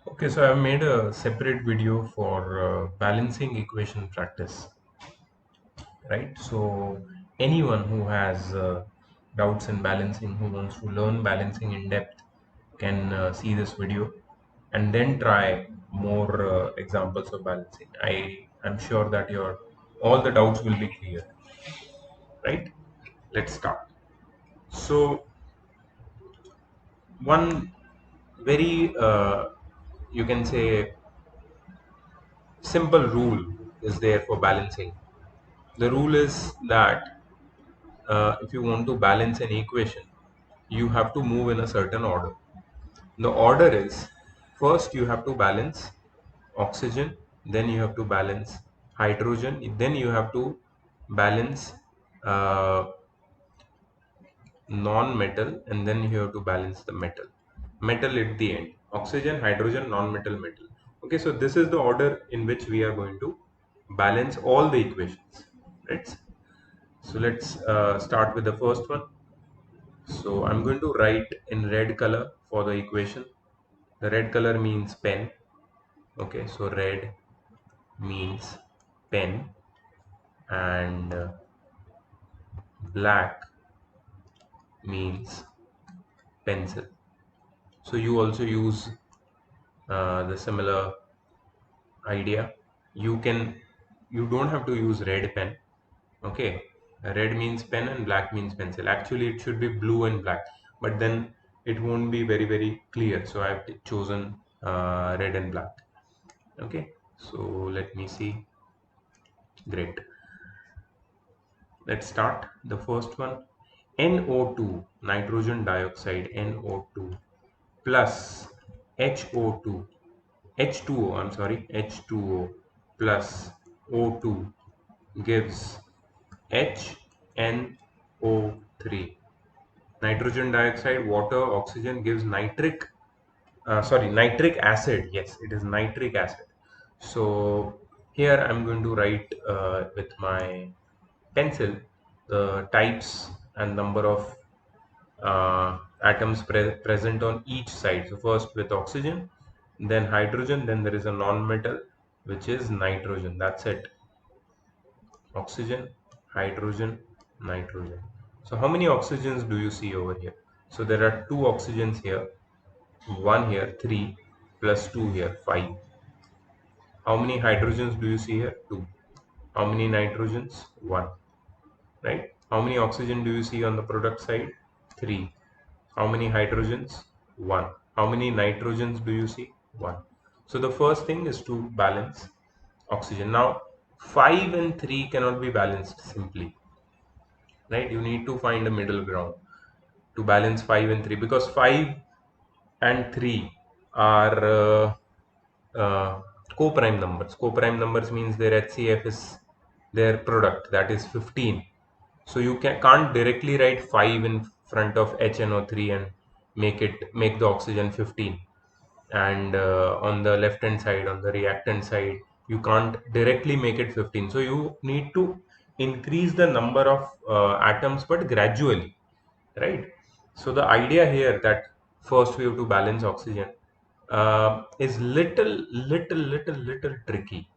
Okay, so I've made a separate video for balancing equation practice, right? So anyone who has doubts in balancing, who wants to learn balancing in depth, can see this video and then try more examples of balancing. I am sure that your all the doubts will be clear, right? Let's start. So one very you can say simple rule is there for balancing. The rule is that if you want to balance an equation, you have to move in a certain order. The order is, first you have to balance oxygen, then you have to balance hydrogen, then you have to balance uh, non-metal, and then you have to balance the metal. Metal at the end. Oxygen, hydrogen, non-metal, metal. Okay, so this is the order in which we are going to balance all the equations. Right? So let's start with the first one. So I'm going to write in red color for the equation. The red color means pen. Okay, so red means pen, and black means pencil. So you also use the similar idea. You don't have to use red pen. Okay, red means pen and black means pencil. Actually, it should be blue and black, but then it won't be very clear. So I've chosen red and black. Okay, so let me see. Great. Let's start. The first one, NO2, nitrogen dioxide, NO2 plus HO2, H2O, I'm sorry, H2O plus O2 gives HNO3. Nitrogen dioxide, water, oxygen gives nitric acid. Yes, it is nitric acid. So here I'm going to write with my pencil the types and number of atoms present on each side. So first with oxygen, then hydrogen, then there is a non-metal which is nitrogen. That's it. Oxygen, hydrogen, nitrogen. So how many oxygens do you see over here? So there are two oxygens here, one here, 3 plus 2 here, 5. How many hydrogens do you see here? 2. How many nitrogens? 1. Right? How many oxygen do you see on the product side? 3. How many hydrogens? 1. How many nitrogens do you see? 1. So the first thing is to balance oxygen. Now 5 and 3 cannot be balanced simply, right? You need to find a middle ground to balance 5 and 3, because 5 and 3 are uh, co-prime numbers. Co-prime numbers means their HCF is their product, that is 15. So you can't directly write 5 in front of HNO3 and make the oxygen 15. And on the left hand side, on the reactant side, you can't directly make it 15. So you need to increase the number of atoms, but gradually, right? So the idea here that first we have to balance oxygen is little tricky,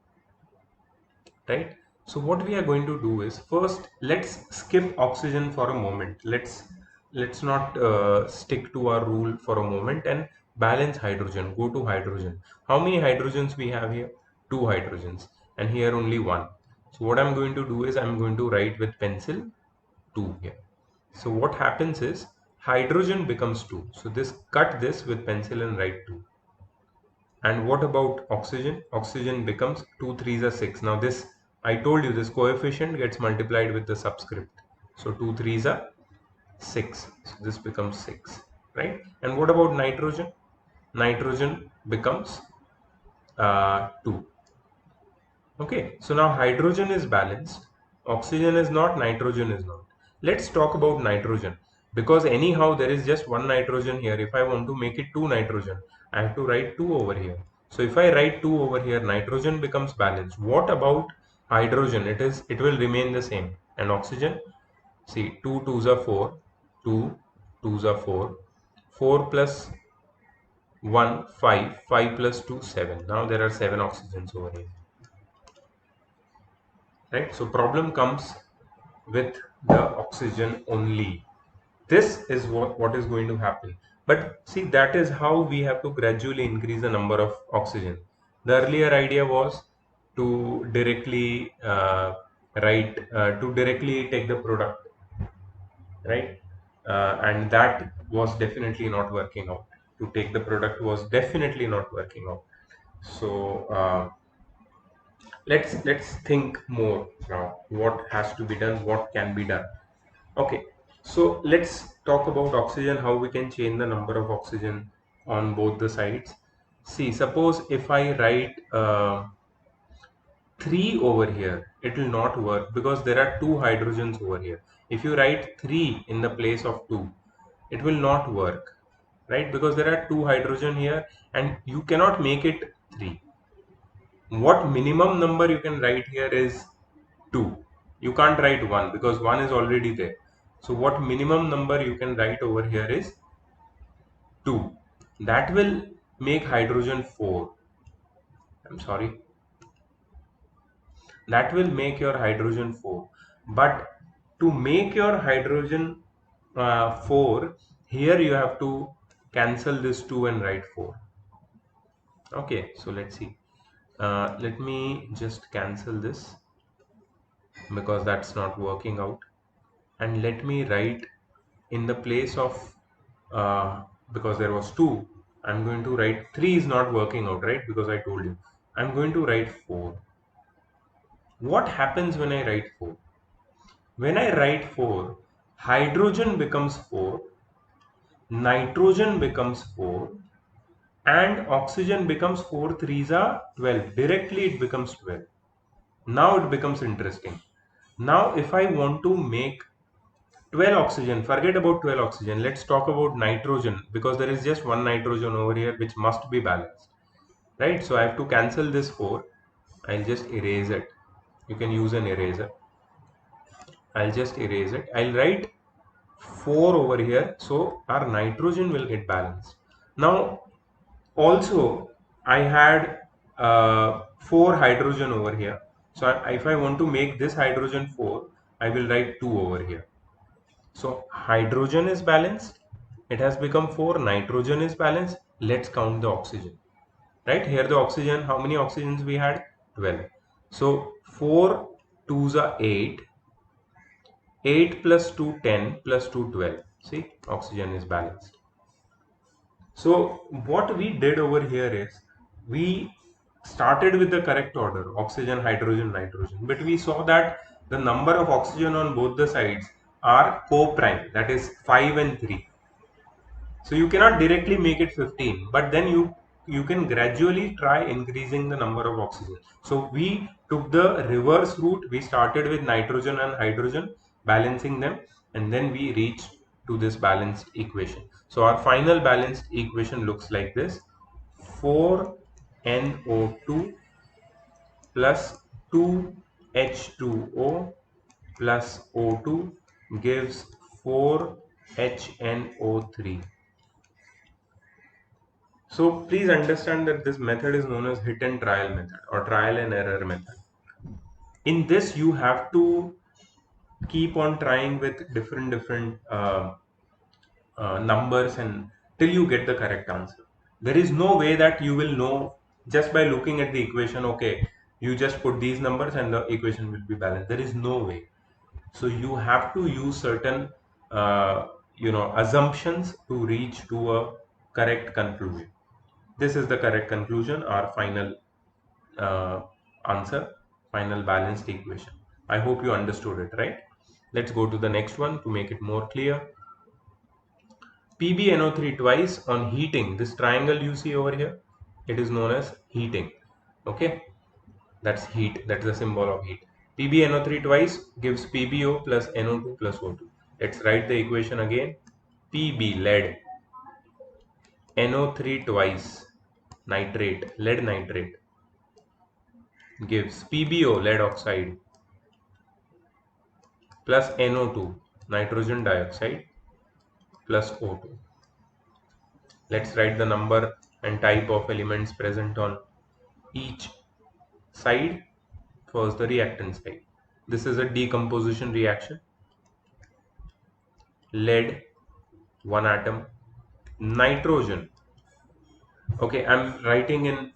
right? So what we are going to do is, first let's skip oxygen for a moment. Let's not stick to our rule for a moment and balance hydrogen. Go to hydrogen. How many hydrogens we have here? Two hydrogens, and here only one. So what I'm going to do is I'm going to write with pencil 2 here. So what happens is hydrogen becomes 2. So this, cut this with pencil and write 2. And what about oxygen? Oxygen becomes 2 3s are 6. Now this, I told you, this coefficient gets multiplied with the subscript. So 2 3s are 6. So this becomes 6, right? And what about nitrogen? Nitrogen becomes 2. Okay, so now hydrogen is balanced, oxygen is not, nitrogen is not. Let's talk about nitrogen, because anyhow there is just one nitrogen here. If I want to make it 2 nitrogen, I have to write 2 over here. So if I write 2 over here, nitrogen becomes balanced. What about hydrogen? It will remain the same. And oxygen, see, 2 2s are 4, 2 2s are 4, 4 plus 1, 5, 5 plus 2, 7. Now there are 7 oxygens over here, right? So problem comes with the oxygen only. This is what is going to happen. But see, that is how we have to gradually increase the number of oxygen. The earlier idea was to directly to directly take the product, right? And that was definitely not working out. To take the product was definitely not working out. So let's think more now. What has to be done? What can be done? Okay, so let's talk about oxygen, how we can change the number of oxygen on both the sides. See, suppose if I write 3 over here, it will not work because there are 2 hydrogens over here. If you write 3 in the place of 2, it will not work, right? Because there are 2 hydrogen here and you cannot make it 3. What minimum number you can write here is 2. You can't write 1 because 1 is already there. So what minimum number you can write over here is 2. That will make hydrogen 4. I'm sorry. That will make your hydrogen 4. But to make your hydrogen 4, here you have to cancel this 2 and write 4. Okay, so let's see. Let me just cancel this because that's not working out. And let me write in the place of because there was 2, I'm going to write 3 is not working out, right? Because I told you I'm going to write 4. What happens when I write 4? When I write 4, hydrogen becomes 4, nitrogen becomes 4, and oxygen becomes 4 threes are 12. Directly it becomes 12. Now it becomes interesting. Now if I want to make 12 oxygen, forget about 12 oxygen, let's talk about nitrogen because there is just one nitrogen over here which must be balanced, right? So I have to cancel this 4. I'll just erase it. You can use an eraser. I'll just erase it. I'll write 4 over here so our nitrogen will get balanced. Now also I had 4 hydrogen over here, so if I want to make this hydrogen 4, I will write 2 over here. So hydrogen is balanced, it has become 4, nitrogen is balanced. Let's count the oxygen. Right here, the oxygen, how many oxygens we had? 12. So 4 twos are 8, 8 plus 2 10 plus 2 12. See, oxygen is balanced. So what we did over here is we started with the correct order, oxygen, hydrogen, nitrogen, but we saw that the number of oxygen on both the sides are co-prime, that is 5 and 3. So you cannot directly make it 15, but then you can gradually try increasing the number of oxygen. So we took the reverse route. We started with nitrogen and hydrogen, balancing them, and then we reached to this balanced equation. So our final balanced equation looks like this: 4NO2 plus 2H2O plus O2 gives 4HNO3. So please understand that this method is known as hit and trial method or trial and error method. In this, you have to keep on trying with different numbers and till you get the correct answer. There is no way that you will know just by looking at the equation. Okay, you just put these numbers and the equation will be balanced. There is no way. So you have to use certain assumptions to reach to a correct conclusion. This is the correct conclusion, our final uh, answer, final balanced equation. I hope you understood it, right? Let's go to the next one to make it more clear. PbNO3 twice on heating. This triangle you see over here, it is known as heating. Okay, that's heat. That's the symbol of heat. PbNO3 twice gives PbO plus NO2 plus O2. Let's write the equation again. Pb, lead, NO3 twice, nitrate, lead nitrate, gives PbO, lead oxide, plus NO2, nitrogen dioxide, plus O2. Let's write the number and type of elements present on each side. First, the reactant side. This is a decomposition reaction. Lead, one atom. Nitrogen. Okay, I'm writing in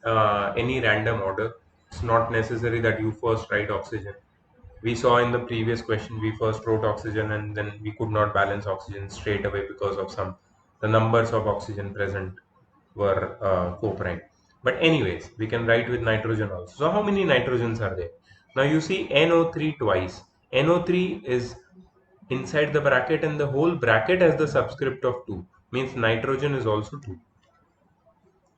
any random order. It's not necessary that you first write oxygen. We saw in the previous question, we first wrote oxygen and then we could not balance oxygen straight away because of the numbers of oxygen present were co-prime. But anyways, we can write with nitrogen also. So how many nitrogens are there? Now you see NO3 twice. NO3 is inside the bracket and the whole bracket has the subscript of 2. Means nitrogen is also 2.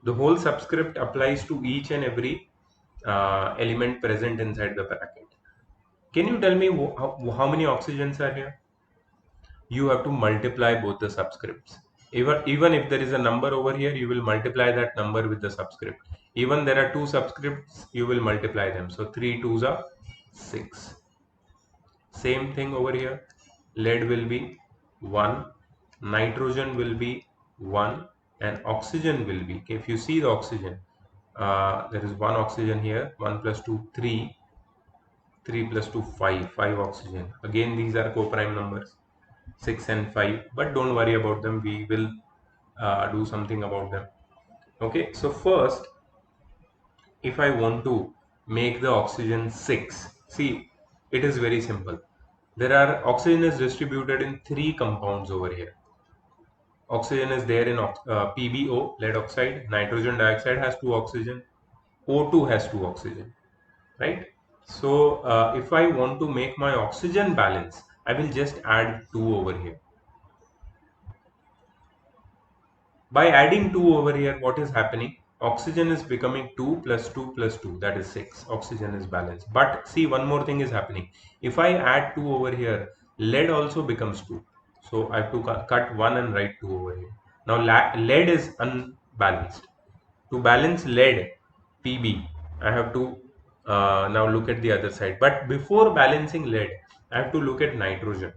The whole subscript applies to each and every element present inside the bracket. Can you tell me how many oxygens are here? You have to multiply both the subscripts. Even if there is a number over here, you will multiply that number with the subscript. Even there are two subscripts, you will multiply them. So 3 twos are 6. Same thing over here. Lead will be 1, nitrogen will be 1, and oxygen will be, if you see the oxygen, there is one oxygen here, 1 plus 2, 3, 3 plus 2, 5, 5 oxygen. Again, these are co-prime numbers, 6 and 5, but don't worry about them. We will do something about them. Okay, so first, if I want to make the oxygen 6, see, it is very simple. There are oxygen is distributed in 3 compounds over here. Oxygen is there in PbO, lead oxide. Nitrogen dioxide has 2 oxygen. O2 has 2 oxygen, right? So if I want to make my oxygen balance, I will just add 2 over here. By adding 2 over here, what is happening? Oxygen is becoming 2 plus 2 plus 2, that is 6. Oxygen is balanced. But see, one more thing is happening. If I add 2 over here, lead also becomes 2. So I have to cut 1 and write 2 over here. Now lead is unbalanced. To balance lead, Pb, I have to now look at the other side. But before balancing lead, I have to look at nitrogen,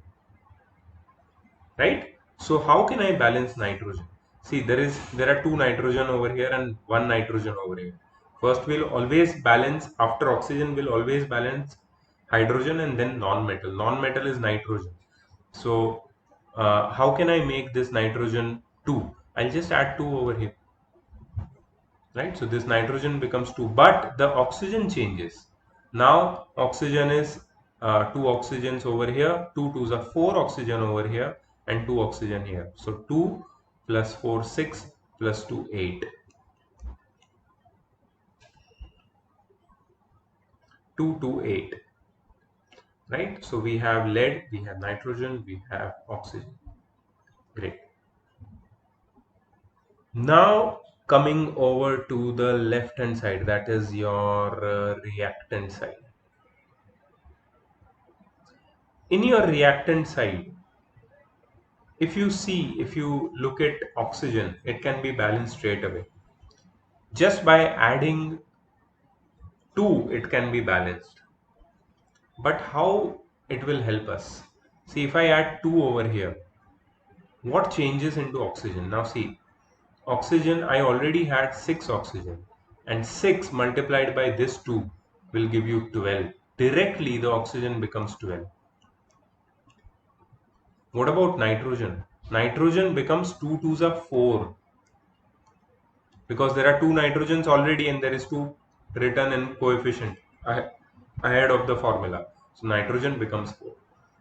right? So how can I balance nitrogen? See, there are 2 nitrogen over here and 1 nitrogen over here. First, we'll always balance, after oxygen, we'll always balance hydrogen and then non-metal. Non-metal is nitrogen. So how can I make this nitrogen 2? I'll just add 2 over here, right? So this nitrogen becomes 2, but the oxygen changes. Now oxygen is 2 oxygens over here, 2 twos are 4 oxygen over here, and 2 oxygen here. So 2 plus 4, 6 plus 2, 8. 2 to 8, right? So we have lead, we have nitrogen, we have oxygen. Great. Now coming over to the left hand side, that is your reactant side. In your reactant side, if you look at oxygen, it can be balanced straight away. Just by adding 2, it can be balanced. But how it will help us? See, if I add 2 over here, what changes into oxygen? Now see, oxygen, I already had 6 oxygen, and 6 multiplied by this 2 will give you 12. Directly the oxygen becomes 12. What about nitrogen? Nitrogen becomes 2 twos are 4, because there are 2 nitrogens already and there is 2 written in coefficient ahead of the formula. So nitrogen becomes 4.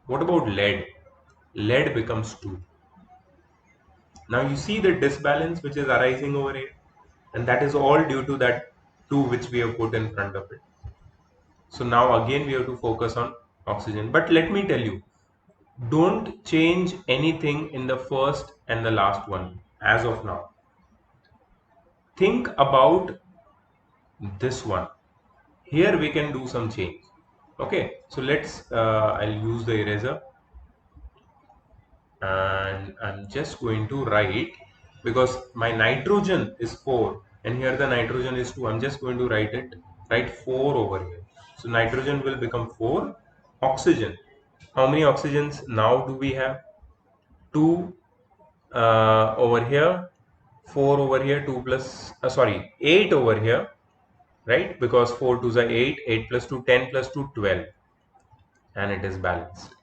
What about lead? Lead becomes 2. Now you see the disbalance which is arising over here, and that is all due to that 2 which we have put in front of it. So now again we have to focus on oxygen. But let me tell you, don't change anything in the first and the last one as of now. Think about this one. Here we can do some change. Okay, so let's I'll use the eraser, and I'm just going to write, because my nitrogen is 4 and here the nitrogen is 2, I'm just going to write 4 over here. So nitrogen will become 4. Oxygen, how many oxygens now do we have? 2 over here, 4 over here, 2 plus, sorry, 8 over here, right? Because 4 2s are 8, 8 plus 2, 10 plus 2, 12, and it is balanced.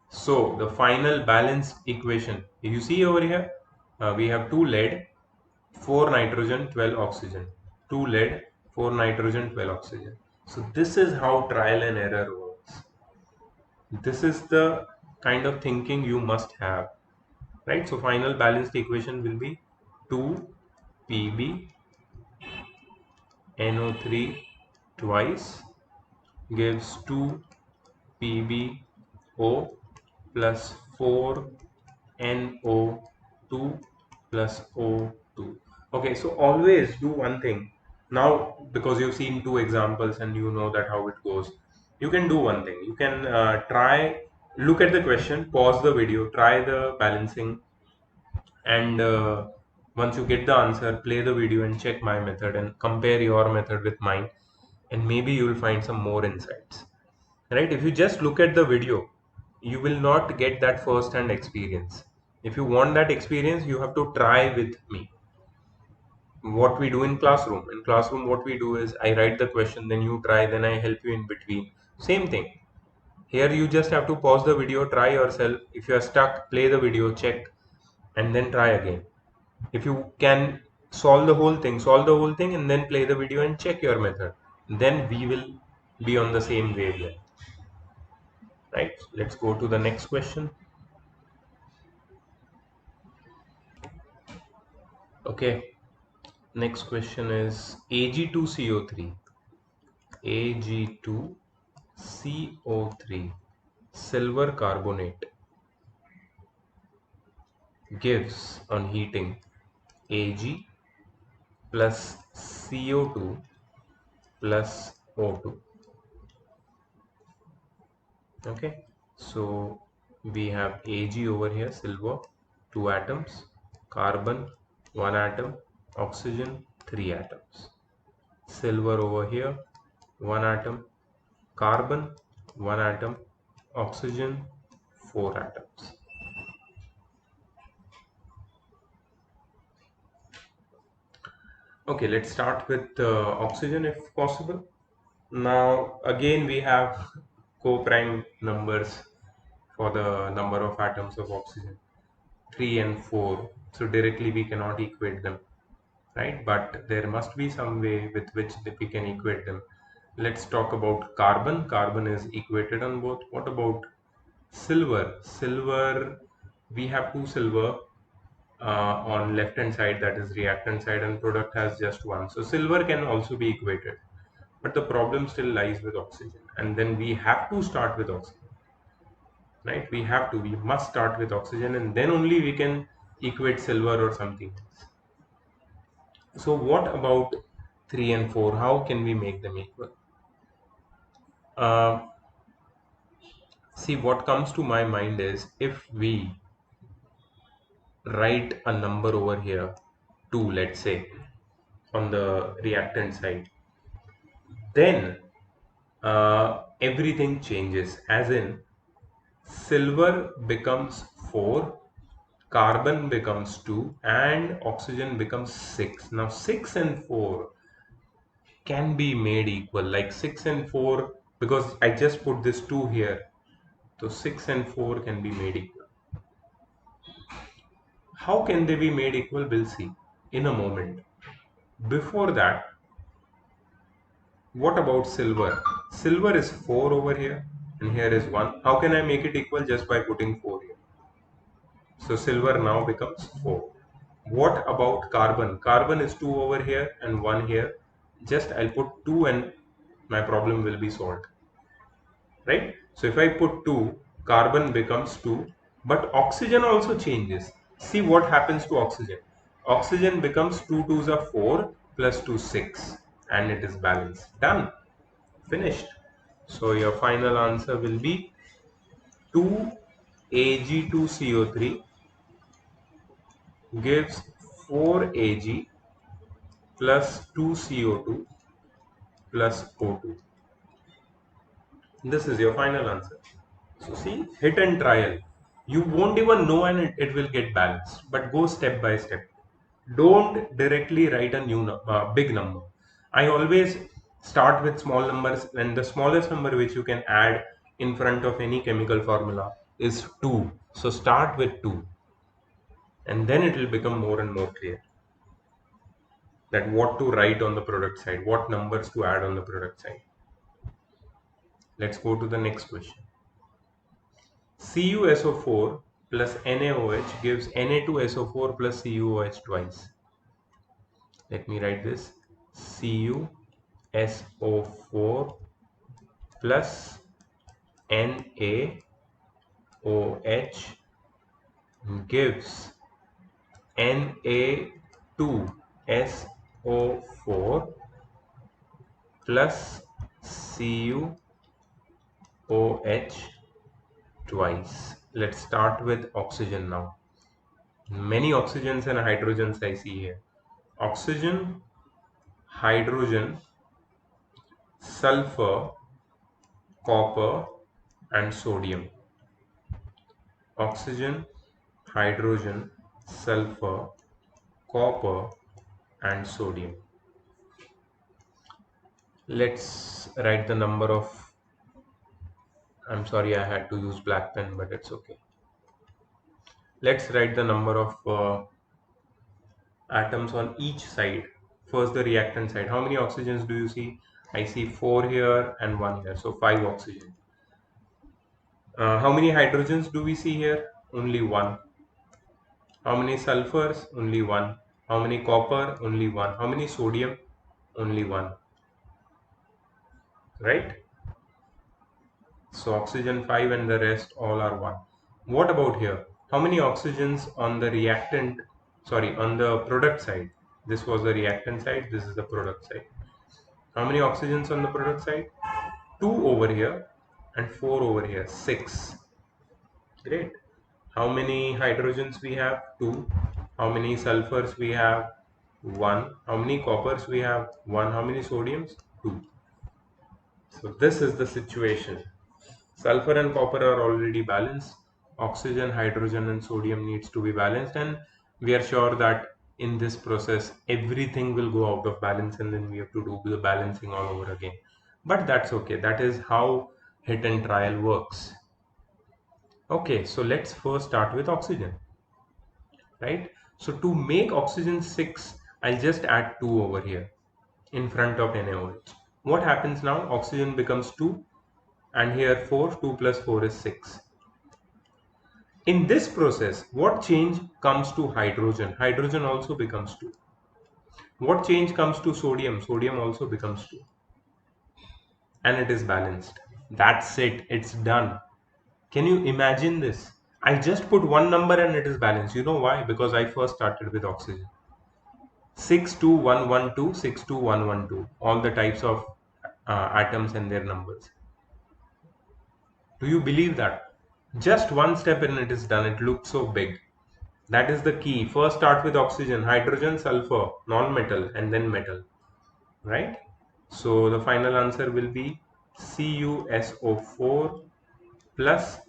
So the final balanced equation, you see over here, we have 2 lead, 4 nitrogen, 12 oxygen. 2 lead, 4 nitrogen, 12 oxygen. So this is how trial and error works. This is the kind of thinking you must have, right? So final balanced equation will be 2 Pb NO3 twice gives 2 PbO plus 4 NO2 plus O2. Okay, so always do one thing. Now, because you've seen two examples and you know that how it goes, you can do one thing. You can look at the question, pause the video, try the balancing, and once you get the answer, play the video and check my method and compare your method with mine, and maybe you will find some more insights. Right? If you just look at the video, you will not get that first hand experience. If you want that experience, you have to try with me. What we do in classroom, what we do is I write the question, then you try, then I help you in between. Same thing here. You just have to pause the video, try yourself. If you are stuck, play the video, check, and then try again. If you can solve the whole thing and then play the video and check your method, then we will be on the same wavelength. Right, let's go to the next question. Okay, next question is Ag2CO3. Ag2CO3 silver carbonate gives on heating Ag plus CO2 plus O2. Okay, so we have Ag over here, silver, 2 atoms, carbon, 1 atom, oxygen, 3 atoms. Silver over here, 1 atom, carbon, 1 atom, oxygen, 4 atoms. Okay, let's start with oxygen if possible. Now, again, we have co-prime numbers for the number of atoms of oxygen, 3 and 4. So directly we cannot equate them, right? But there must be some way with which we can equate them. Let's talk about carbon. Carbon is equated on both. What about silver? Silver, we have 2 silver on left hand side, that is reactant side, and product has just 1. So silver can also be equated. But the problem still lies with oxygen. And then we have to start with oxygen, right? We must start with oxygen, and then only we can equate silver or something else. So what about 3 and 4? How can we make them equal? Uh, See, what comes to my mind is if we write a number over here, 2, let's say, on the reactant side, then everything changes. As in, silver becomes 4, carbon becomes 2, and oxygen becomes 6. Now 6 and 4 can be made equal, like 6 and 4, because I just put this 2 here, so 6 and 4 can be made equal. How can they be made equal? We'll see in a moment. Before that, what about silver? Silver is 4 over here and here is 1. How can I make it equal? Just by putting 4 here. So silver now becomes 4. What about carbon? Carbon is 2 over here and 1 here. Just I'll put 2 and my problem will be solved. Right? So if I put 2, carbon becomes 2, but oxygen also changes. See what happens to oxygen. Oxygen becomes 2 2s are 4 plus 2 6, and it is balanced. Done. Finished. So your final answer will be 2 Ag2CO3 gives 4 Ag plus 2 CO2 plus O2. This is your final answer. So see, hit and trial. You won't even know and it will get balanced. But go step by step. Don't directly write a big number. I always start with small numbers, and the smallest number which you can add in front of any chemical formula is 2. So start with 2, and then it will become more and more clear that what to write on the product side, what numbers to add on the product side. Let's go to the next question. CuSO4 plus NaOH gives Na2SO4 plus CuOH twice. Let me write this. CuSO4 plus NaOH gives Na2SO4 plus CuOH twice. Let's start with oxygen now. Many oxygens and hydrogens I see here. Oxygen, hydrogen, sulfur, copper, and sodium. Oxygen, hydrogen, sulfur, copper, and sodium. Let's write the number of, I'm sorry I had to use black pen, but it's okay. Let's write the number of atoms on each side. First, the reactant side. How many oxygens do you see? I see 4 here and 1 here, so 5 oxygen. How many hydrogens do we see here? Only 1. How many sulfurs? Only 1. How many copper? Only 1. How many sodium? Only 1. Right? So oxygen 5 and the rest all are 1. What about here? How many oxygens on the reactant, sorry, on the product side? This was the reactant side, this is the product side. How many oxygens on the product side? 2 over here and 4 over here, 6. Great. How many hydrogens we have? 2. How many sulfurs we have? 1. How many coppers we have? 1. How many sodiums? 2. So this is the situation. Sulfur and copper are already balanced. Oxygen, hydrogen, and sodium needs to be balanced, and we are sure that in this process everything will go out of balance, and then we have to do the balancing all over again. But that's okay. That is how hit and trial works. Okay, so let's first start with oxygen, right? So to make oxygen 6, I'll just add 2 over here in front of NaOH. What happens now? Oxygen becomes 2, and here 4, 2 plus 4 is 6. In this process, what change comes to hydrogen? Hydrogen also becomes 2. What change comes to sodium? Sodium also becomes 2. And it is balanced. That's it. It's done. Can you imagine this? I just put one number and it is balanced. You know why? Because I first started with oxygen. 62112, 62112. All the types of atoms and their numbers. Do you believe that? Just one step and it is done. It looked so big. That is the key. First start with oxygen, hydrogen, sulfur, non-metal, and then metal, right? So the final answer will be CuSO4 plus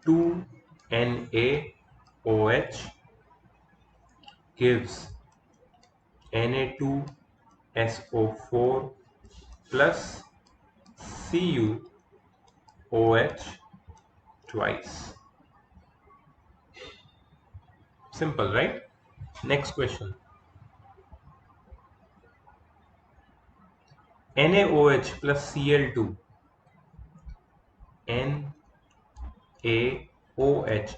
2NaOH gives Na2SO4 plus CuOH twice. Simple, right? Next question. NaOH plus Cl2. NaOH.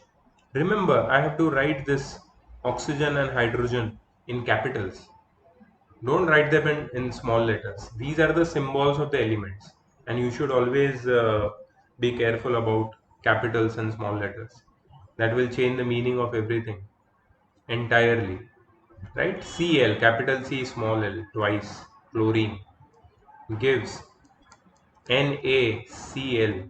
Remember, I have to write this oxygen and hydrogen in capitals. Don't write them in small letters. These are the symbols of the elements, and you should always be careful about capitals and small letters. That will change the meaning of everything entirely. Right? Cl, capital C, small l, twice, chlorine, gives NaCl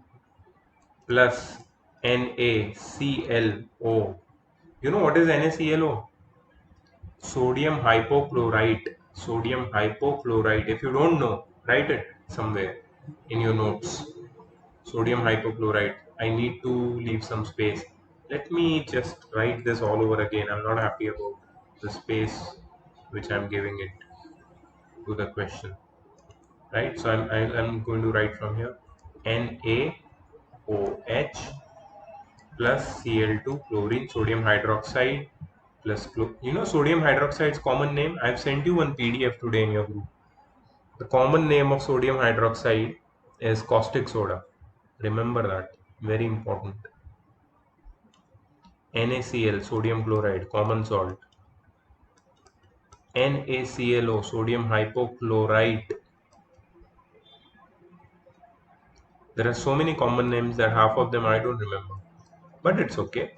plus NaClO. You know what is NaClO? Sodium hypochlorite. Sodium hypochlorite. If you don't know, write it somewhere in your notes. Sodium hypochlorite. I need to leave some space. Let me just write this all over again. I'm not happy about the space which I'm giving it to the question, right? So I'm going to write from here NaOH plus Cl2 chlorine sodium hydroxide plus sodium hydroxide's common name. I've sent you one PDF today in your group. The common name of sodium hydroxide is caustic soda. Remember that. Very important. NaCl, sodium chloride, common salt. NaClO, sodium hypochlorite. There are so many common names that half of them I don't remember. But it's okay.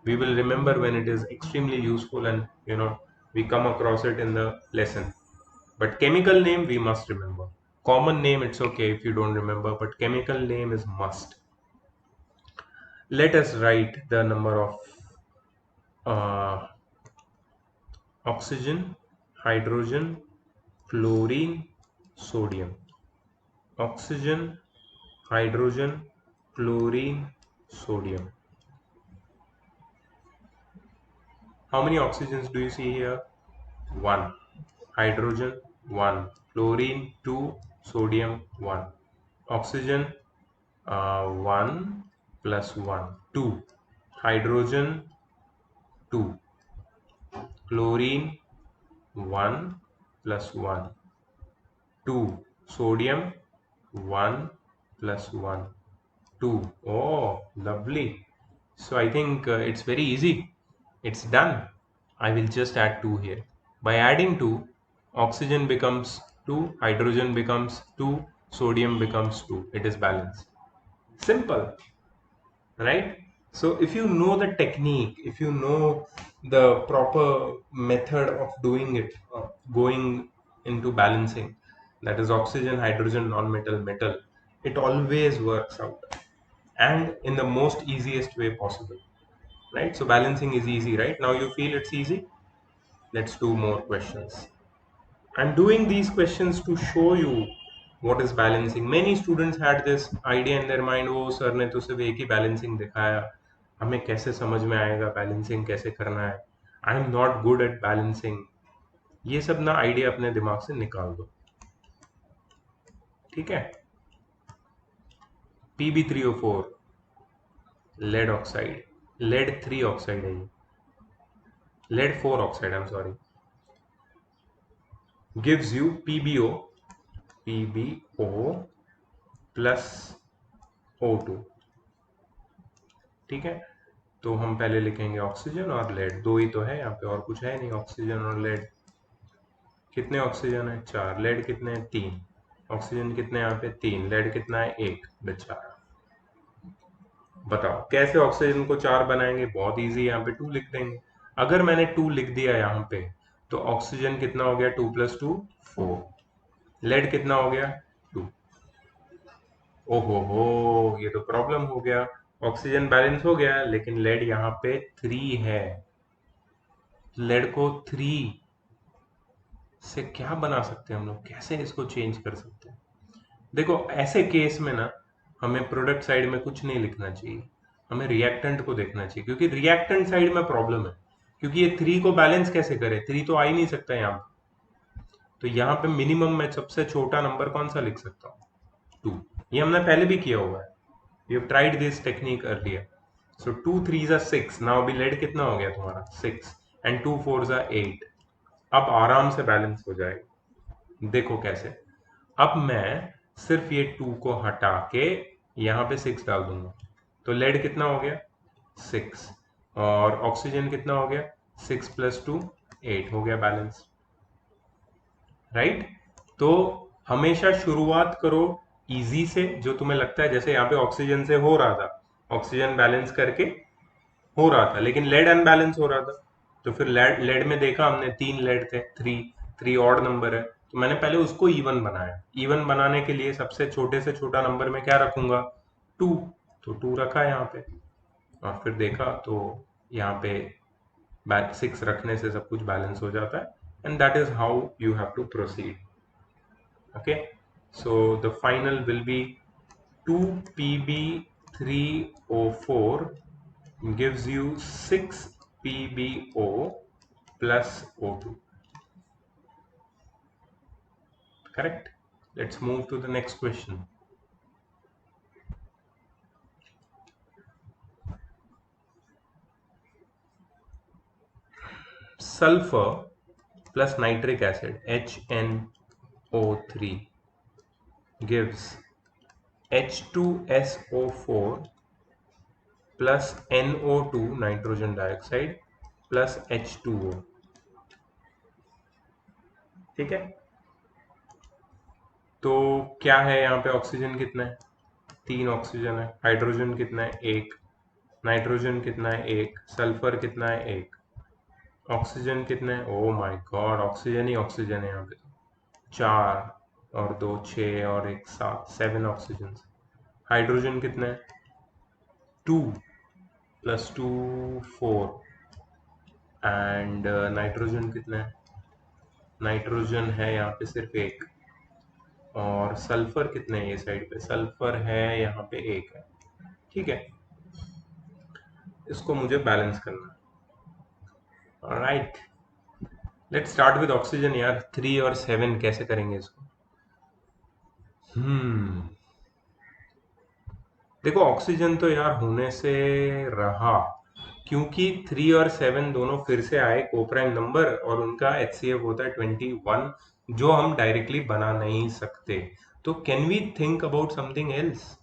We will remember when it is extremely useful and we come across it in the lesson. But chemical name we must remember. Common name it's okay if you don't remember, but chemical name is must. Let us write the number of oxygen, hydrogen, chlorine, sodium. Oxygen, hydrogen, chlorine, sodium. How many oxygens do you see here? 1. Hydrogen 1. Chlorine 2. Sodium 1. Oxygen 1 plus 1. 2. Hydrogen 2. Chlorine 1 plus 1. 2. Sodium 1 plus 1. 2. Oh, lovely. So I think it's very easy. It's done. I will just add 2 here. By adding 2, oxygen becomes 2, hydrogen becomes 2, sodium becomes 2. It is balanced. Simple, right? So if you know the technique, if you know the proper method of doing it, going into balancing, that is oxygen, hydrogen, non-metal, metal, it always works out and in the most easiest way possible, right? So balancing is easy, right? Now you feel it's easy. Let's do more questions. I'm doing these questions to show you what is balancing. Many students had this idea in their mind, वो sir ने तो सिर्फ एक ही balancing दिखाया, हमें कैसे समझ में आएगा बैलेंसिंग कैसे करना है, I am not good at balancing. ये सब ना आइडिया अपने दिमाग से निकाल दो, ठीक है. Pb3O4 lead oxide, lead 3 oxide है ये, lead 4 oxide, I'm sorry, gives you PbO plus O2. ठीक है. तो हम पहले लिखेंगे ऑक्सीजन और लेड, दो ही तो है यहाँ पे, और कुछ है नहीं. ऑक्सीजन और लेड. कितने ऑक्सीजन है? 4. लेड कितने हैं? 3. ऑक्सीजन कितने यहाँ पे? 3. लेड कितना है? 1. बेचारा. बताओ कैसे ऑक्सीजन को 4 बनाएंगे? बहुत इजी, यहाँ पे 2 लिख देंगे. अगर मैंने 2 लिख दिया यहाँ पे तो ऑक्सीजन कितना हो गया? 2 + 2 4. लेड कितना हो गया? 2. ओहो हो, ये तो प्रॉब्लम हो गया. ऑक्सीजन बैलेंस हो गया लेकिन लेड यहाँ पे 3 है. लेड को 3 से क्या बना सकते हैं हम लोग? कैसे इसको चेंज कर सकते हैं? देखो ऐसे केस में ना हमें प्रोडक्ट साइड में कुछ नहीं लिखना चाहिए, हमें रिएक्टेंट को देखना चाहिए, क्योंकि रिएक्टेंट साइड में प्रॉब्लम है. क्योंकि ये 3 को बैलेंस कैसे करे? 3 तो आ ही नहीं सकता यहाँ पे. तो यहाँ पे मिनिमम मैं सबसे छोटा नंबर कौन सा लिख सकता हूँ? 2. ये हमने पहले भी किया हुआ है. We have tried this technique earlier. So 2 3s are 6. Now अभी लेड कितना हो गया तुम्हारा? 6. And 2 4s are 8. अब आराम से बैलेंस हो जाएगा. देखो कैसे. अब मैं सिर्फ ये 2 को हटा के यहाँ पे 6 डाल दूंगा तो लेड कितना हो गया? 6. और ऑक्सीजन कितना हो गया? 6 + 2 8 हो गया बैलेंस, राइट. तो हमेशा शुरुआत करो इजी से, जो तुम्हें लगता है. जैसे यहाँ पे ऑक्सीजन से हो रहा था, ऑक्सीजन बैलेंस करके हो रहा था, लेकिन लेड अनबैलेंस हो रहा था. तो फिर लेड में देखा हमने 3 लेड थे, 3 ऑड नंबर है, तो मैंने पहले उसको इवन बनाया. इवन बनाने के लिए सबसे छोटे से छोटा नंबर में क्या रखूंगा? 2. तो 2 रखा यहाँ पे, और फिर देखा तो यहाँ पे 6 रखने से सब कुछ बैलेंस हो जाता है. And that is how you have to proceed. Okay, so the final will be 2Pb3O4 gives you 6 PbO plus O2. Correct. Let's move to the next question. Sulfur plus nitric acid HNO3 gives H2SO4 plus NO2 nitrogen dioxide plus H2O. ठीक है, तो क्या है यहाँ पे? Oxygen कितना है? 3 oxygen है। हाइड्रोजन कितना है? 1। नाइट्रोजन कितना है? 1। सल्फर कितना है? 1। ऑक्सीजन कितना है? Oh my God, oxygen he oxygen है यहाँ पे। 4 और 2 6 और 1 7, 7 ऑक्सीजन। हाइड्रोजन कितना है? 2 प्लस 2 4। एंड नाइट्रोजन कितना है? नाइट्रोजन है यहाँ पे सिर्फ 1। और सल्फर कितने हैं? ये साइड पे सल्फर है यहाँ पे 1 है। ठीक है, इसको मुझे बैलेंस करना है। Alright, let's start with oxygen यार। 3 और 7 कैसे करेंगे इसको? देखो, ऑक्सीजन तो यार होने से रहा, क्योंकि 3 और 7 दोनों फिर से आए कोप्राइम नंबर, और उनका HCF होता है 21, जो हम डायरेक्टली बना नहीं सकते। तो can we think about something else?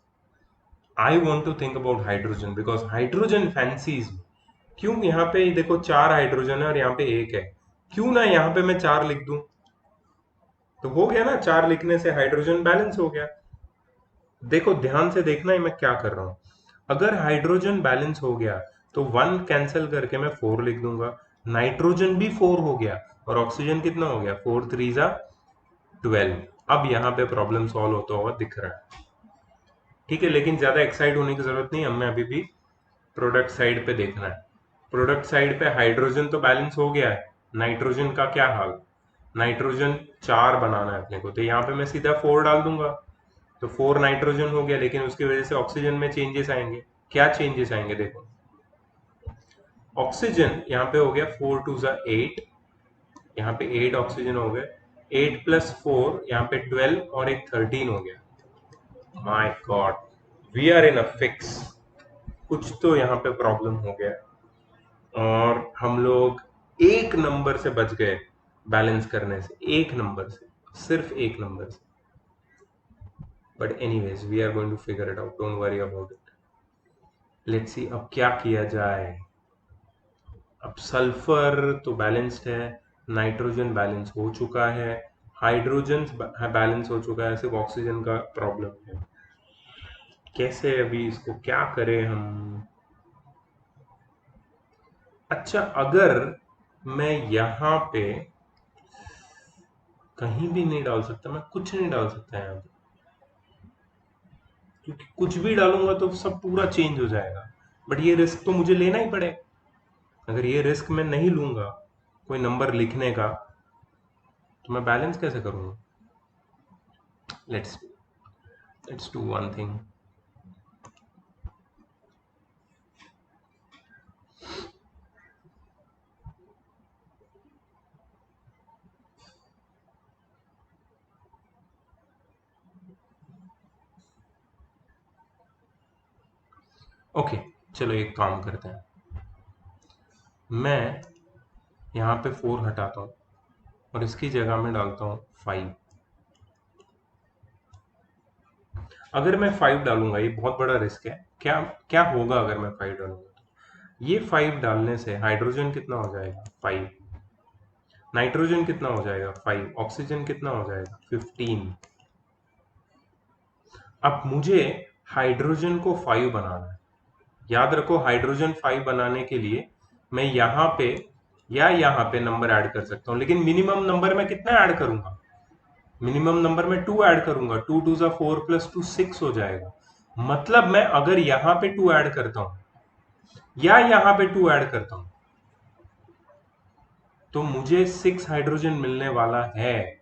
I want to think about hydrogen, because hydrogen fancies. क्यों? यहाँ पे देखो 4 हाइड्रोजन है और यहाँ पे 1 है। क्यों ना यहाँ पे मैं 4 लिख दूं? तो हो गया ना, 4 लिखने से हाइड्रोजन बैलेंस हो गया। देखो, ध्यान से देखना है मैं क्या कर रहा हूं। अगर हाइड्रोजन बैलेंस हो गया तो 1 कैंसिल करके मैं 4 लिख दूंगा। नाइट्रोजन भी 4 हो गया, और ऑक्सीजन कितना हो गया? 4 3 जा 12। अब यहाँ पे प्रॉब्लम सॉल्व होता हुआ दिख रहा है। ठीक है, लेकिन ज्यादा एक्साइट होने की जरूरत नहीं, हमें अभी भी प्रोडक्ट साइड पे देखना है। प्रोडक्ट साइड पे हाइड्रोजन तो बैलेंस हो गया है, नाइट्रोजन का क्या हाल? नाइट्रोजन 4 बनाना है अपने को, तो यहाँ पे मैं सीधा 4 डाल दूंगा। तो 4 नाइट्रोजन हो गया, लेकिन उसकी वजह से ऑक्सीजन में चेंजेस आएंगे। क्या चेंजेस आएंगे? देखो, ऑक्सीजन यहाँ पे हो गया 4 2 जा 8, यहाँ पे 8 ऑक्सीजन हो गए। 8 प्लस 4 यहाँ पे 12, और एक 13 हो गया। My god, we are in a fix. कुछ तो यहाँ पे प्रॉब्लम हो गया, और हम लोग एक नंबर से बच गए बैलेंस करने से, एक नंबर से, सिर्फ एक नंबर से। But anyways, we are going to figure it out, don't worry about it. Let's see अब क्या किया जाए। अब सल्फर तो बैलेंस्ड है, नाइट्रोजन बैलेंस हो चुका है, हाइड्रोजन बैलेंस हो चुका है, सिर्फ ऑक्सीजन का प्रॉब्लम है। कैसे अभी इसको क्या करें हम? अच्छा, अगर मैं यहाँ पे कहीं भी नहीं डाल सकता, मैं कुछ नहीं डाल सकता यहाँ पे, क्योंकि कुछ भी डालूंगा तो सब पूरा चेंज हो जाएगा। बट ये रिस्क तो मुझे लेना ही पड़ेगा। अगर ये रिस्क मैं नहीं लूंगा कोई नंबर लिखने का, तो मैं बैलेंस कैसे करूंगा? Let's let's do one thing. Okay, चलो एक काम करते हैं। मैं यहाँ पे 4 हटाता हूँ और इसकी जगह में डालता हूँ 5। अगर मैं 5 डालूंगा, ये बहुत बड़ा रिस्क है। क्या क्या होगा अगर मैं 5 डालूंगा? तो ये 5 डालने से हाइड्रोजन कितना हो जाएगा? 5। नाइट्रोजन कितना हो जाएगा? 5। ऑक्सीजन कितना हो जाएगा? 15। अब मुझे हाइड्रोजन को 5 बनाना है। याद रखो, हाइड्रोजन 5 बनाने के लिए मैं यहाँ पे या यहाँ पे नंबर ऐड कर सकता हूँ, लेकिन मिनिमम नंबर में कितना ऐड करूंगा? मिनिमम नंबर में 2 ऐड करूंगा। 2 2 जा 4 प्लस 2 6 हो जाएगा। मतलब मैं अगर यहाँ पे 2 ऐड करता हूँ या यहाँ पे 2 ऐड करता हूँ, तो मुझे 6 हाइड्रोजन मिलने वाला है।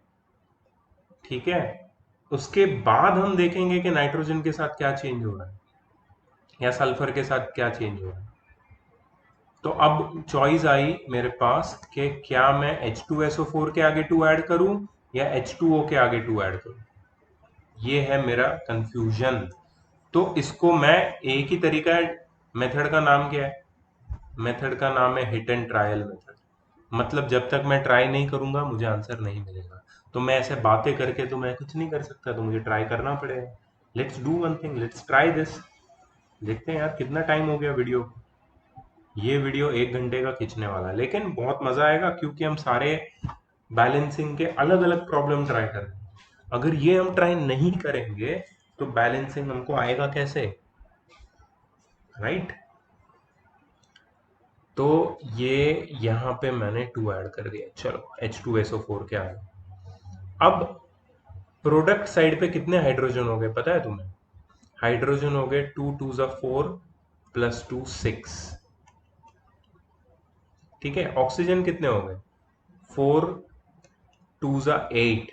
ठीक है, उसके बाद हम देखेंगे कि नाइट्रोजन के साथ क्या चेंज हो रहा है या सल्फर के साथ क्या चेंज हो रहा है। तो अब चॉइस आई मेरे पास कि क्या मैं H2SO4 के आगे 2 ऐड करूं, या H2O के आगे 2 ऐड करूं? ये है मेरा कंफ्यूजन। तो इसको मैं, एक ही तरीका है। मेथड का नाम क्या है? मेथड का नाम है हिट एंड ट्रायल मेथड। मतलब जब तक मैं ट्राई नहीं करूंगा मुझे आंसर नहीं मिलेगा। तो मैं ऐसे बातें करके तो मैं कुछ नहीं कर सकता, तो मुझे ट्राई करना पड़ेगा। Let's do one thing, let's try this. देखते हैं यार कितना टाइम हो गया वीडियो। ये वीडियो 1 घंटे का खींचने वाला है, लेकिन बहुत मजा आएगा क्योंकि हम सारे बैलेंसिंग के अलग अलग प्रॉब्लम ट्राई कर रहे हैं। अगर ये हम ट्राई नहीं करेंगे तो बैलेंसिंग हमको आएगा कैसे? राइट? तो ये यहाँ पे मैंने 2 ऐड कर दिया। चलो H2SO4 क्या है? अब प्रोडक्ट साइड पे कितने हाइड्रोजन हो गए पता है तुम्हें? हाइड्रोजन हो गए 2 2 ज़ा 4 प्लस 2 6। ठीक है, ऑक्सीजन कितने हो गए? 4 2 ज़ा 8,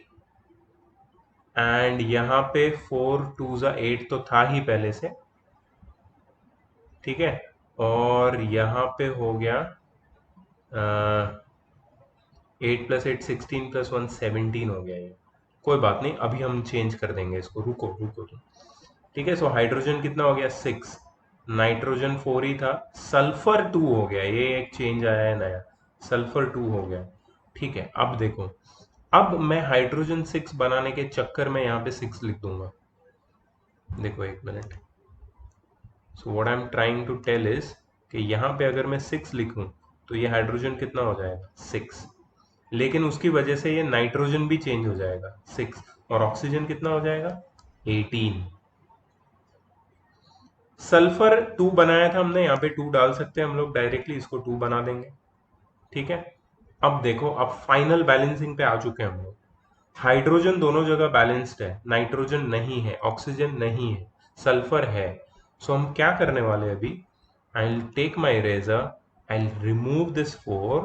एंड यहाँ पे 4 2 ज़ा 8 तो था ही पहले से। ठीक है, और यहाँ पे हो गया 8 प्लस 8 16 प्लस 1 17 हो गया ये। कोई बात नहीं, अभी हम चेंज कर देंगे इसको, रुको रुको तुम। ठीक है, सो हाइड्रोजन कितना हो गया? 6। नाइट्रोजन 4 ही था, सल्फर 2 हो गया, ये एक चेंज आया है नया, सल्फर 2 हो गया। ठीक है, अब देखो, अब मैं हाइड्रोजन 6 बनाने के चक्कर में यहाँ पे 6 लिख दूंगा। देखो एक minute. So what I am trying to tell is कि यहाँ पे अगर मैं 6 लिखूं तो ये हाइड्रोजन कितना हो जाएगा? 6। लेकिन उसकी वजह से ये नाइट्रोजन भी चेंज हो जाएगा 6, और ऑक्सीजन कितना हो जाएगा? 18। सल्फर 2 बनाया था हमने, यहाँ पे 2 डाल सकते हैं हम लोग डायरेक्टली, इसको 2 बना देंगे। ठीक है, अब देखो, अब फाइनल बैलेंसिंग पे आ चुके हैं हम लोग। हाइड्रोजन दोनों जगह बैलेंस्ड है, नाइट्रोजन नहीं है, ऑक्सीजन नहीं है, सल्फर है। सो हम क्या करने वाले हैं अभी? I will take my eraser, I will remove this 4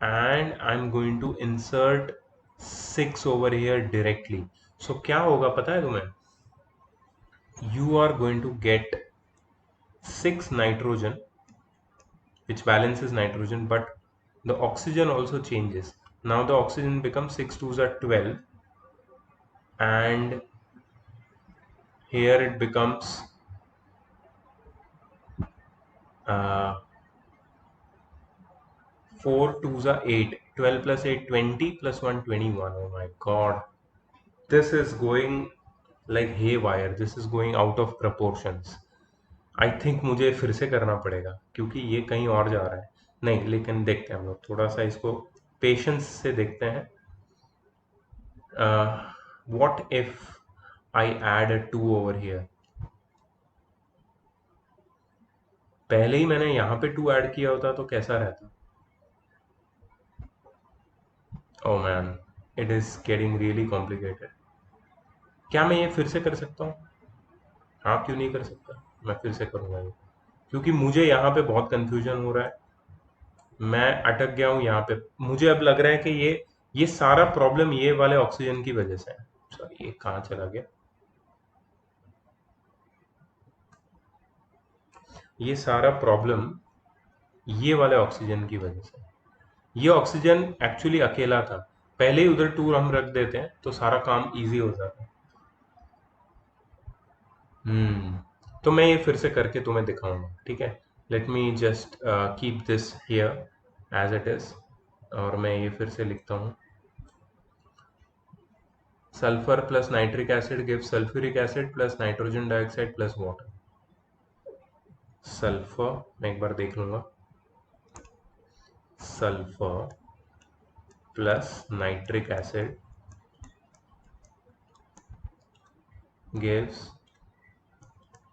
and I am going to insert 6 over here directly. So क्या होगा पता है तुम्हें? You are going to get 6 nitrogen, which balances nitrogen, but the oxygen also changes. Now the oxygen becomes 6 2s are 12, and here it becomes 4 2s are 8, 12 plus 8 20 plus 1 21. Oh my god, this is going like haywire, this is going out of proportions. I think मुझे फिर से करना पड़ेगा क्योंकि ये कहीं और जा रहा है। नहीं, लेकिन देखते हैं हम लोग, थोड़ा सा इसको पेशेंस से देखते हैं। What if I add a 2 over here? पहले ही मैंने यहाँ पे 2 ऐड किया होता तो कैसा रहता? Oh man, it is getting really complicated. क्या मैं ये फिर से कर सकता हूँ? हाँ, क्यों नहीं कर सकता, मैं फिर से करूँगा ये, क्योंकि मुझे यहाँ पे बहुत कंफ्यूजन हो रहा है। मैं अटक गया हूँ यहाँ पे। मुझे अब लग रहा है कि ये सारा प्रॉब्लम ये वाले ऑक्सीजन की वजह से है। सॉरी, ये कहाँ चला गया? ये सारा प्रॉब्लम ये वाले ऑक्सीजन की वजह से। ये ऑक्सीजन एक्चुअली अकेला था, पहले ही उधर टूर हम रख देते हैं तो सारा काम इजी हो जाता है। तो मैं ये फिर से करके तुम्हें दिखाऊंगा, ठीक है? Let me just keep this here as it is, और मैं ये फिर से लिखता हूँ। Sulphur plus nitric acid gives sulphuric acid plus nitrogen dioxide plus water. Sulphur, मैं एक बार देख लूंगा। Sulphur plus nitric acid gives